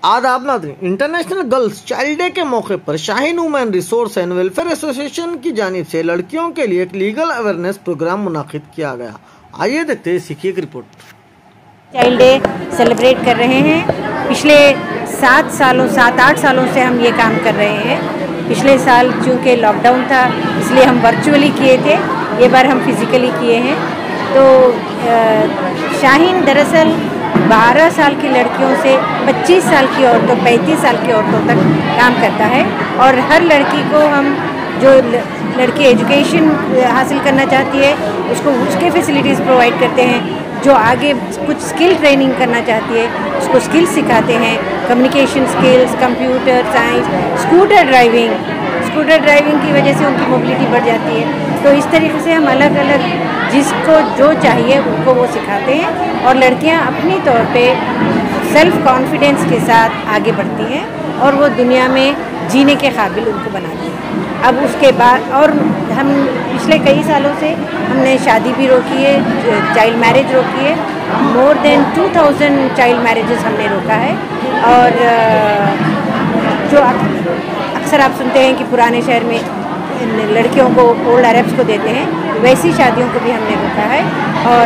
आदाब नाज़रीन, international girls child day के मौके पर Shaheen women resource and welfare association की जानिब से लड़कियों के लिए एक लीगल अवेयरनेस प्रोग्राम मुनाकिद किया गया। आइए देखते हैं सीखिए एक रिपोर्ट। चाइल्ड डे सेलिब्रेट कर रहे हैं। पिछले 7-8 सालों से हम ये काम कर रहे हैं। पिछले साल चूँकि लॉकडाउन था इसलिए हम वर्चुअली किए थे, ये बार हम फिज़िकली किए हैं। तो शाहीन दरअसल 12 साल की लड़कियों से 25 साल की औरतों 35 साल की औरतों तक काम करता है और हर लड़की को हम जो लड़की एजुकेशन हासिल करना चाहती है उसको उसके फैसिलिटीज़ प्रोवाइड करते हैं। जो आगे कुछ स्किल ट्रेनिंग करना चाहती है उसको स्किल सिखाते हैं, communication skills, computer science, scooter driving की वजह से उनकी मोबिलिटी बढ़ जाती है। तो इस तरीके से हम अलग अलग जिसको जो चाहिए उनको वो सिखाते हैं और लड़कियां अपनी तौर पे सेल्फ कॉन्फिडेंस के साथ आगे बढ़ती हैं और वो दुनिया में जीने के काबिल उनको बनाती हैं। अब उसके बाद और हम पिछले कई सालों से हमने शादी भी रोकी है, चाइल्ड मैरिज रोकी है। मोर देन 2000 चाइल्ड मैरिजेस हमने रोका है। और जो अक्सर आप सुनते हैं कि पुराने शहर में लड़कियों को ओल्ड अरब्स को देते हैं, वैसी शादियों को भी हमने रोका है। और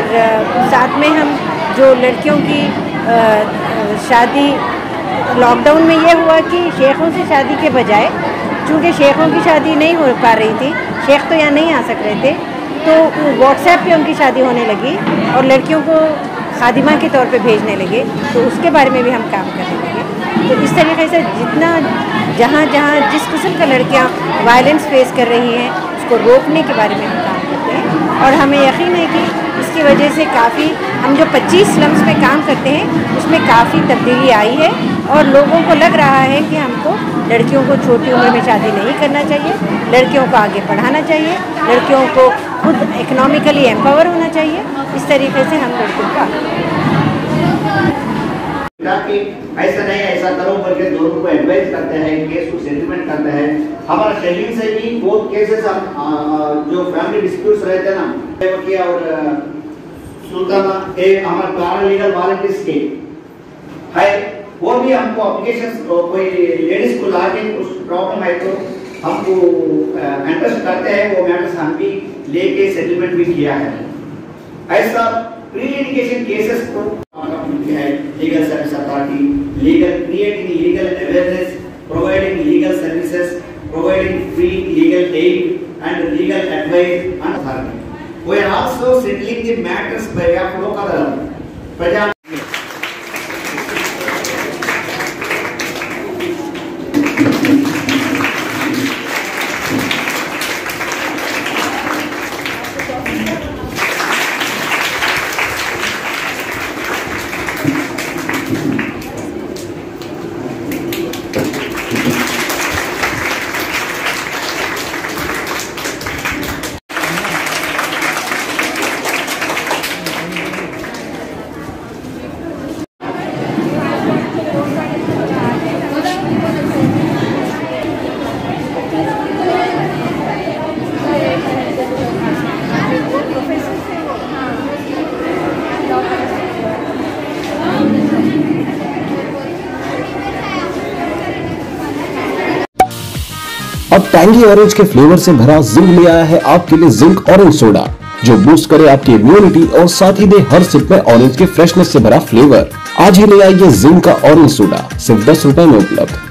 साथ में हम जो लड़कियों की शादी लॉकडाउन में ये हुआ कि शेखों से शादी के बजाय, चूँकि शेखों की शादी नहीं हो पा रही थी, शेख तो यहाँ नहीं आ सक रहे थे, तो व्हाट्सएप पे उनकी शादी होने लगी और लड़कियों को खादिमा के तौर पे भेजने लगे। तो उसके बारे में भी हम काम करने लगे। तो इस तरीके से जितना जहाँ जिस किस्म का लड़कियाँ वायलेंस फेस कर रही हैं उसको रोकने के बारे में हम काम करते हैं। और हमें यकीन है कि इसकी वजह से काफ़ी हम जो 25 स्लम्स में काम करते हैं उसमें काफ़ी तब्दीली आई है और लोगों को लग रहा है कि हमको लड़कियों को छोटी उम्र में शादी नहीं करना चाहिए, लड़कियों को आगे बढ़ाना चाहिए, लड़कियों को खुद इकोनॉमिकली एम्पावर होना चाहिए। इस तरीके से हम लड़कियों को कि ऐसा नहीं ऐसा करो करके दोनों को एडवाइस करते हैं, केस को सेटलमेंट करते हैं। हमारा शेल्डिंग से भी बहुत केसेस जो फैमिली डिस्प्यूट्स रहते हैं ना, और सुल्ताना हमारे पैरालीगल वॉलंटियर्स के है, वो भी हमको एप्लीकेशंस कोई लेडीज को लाके उस प्रॉब्लम है तो हमको इंटरेस्ट करते हैं, वो मैटर्स हम भी लेके सेटलमेंट भी किया है। ऐसा प्री लिटिगेशन केसेस को legal service authority, creating legal awareness, providing legal services, providing free legal aid and legal advice and authority. We are also settling the matters by way of local अब tangy orange के flavour से भरा zinc ले आया है आपके लिए zinc orange soda, जो बूस्ट करे आपकी इम्यूनिटी और साथ ही दे हर सिप में ऑरेंज के फ्रेशनेस से भरा फ्लेवर। आज ही ले आइए जिंक का ऑरेंज सोडा, सिर्फ 10 रुपए में उपलब्ध।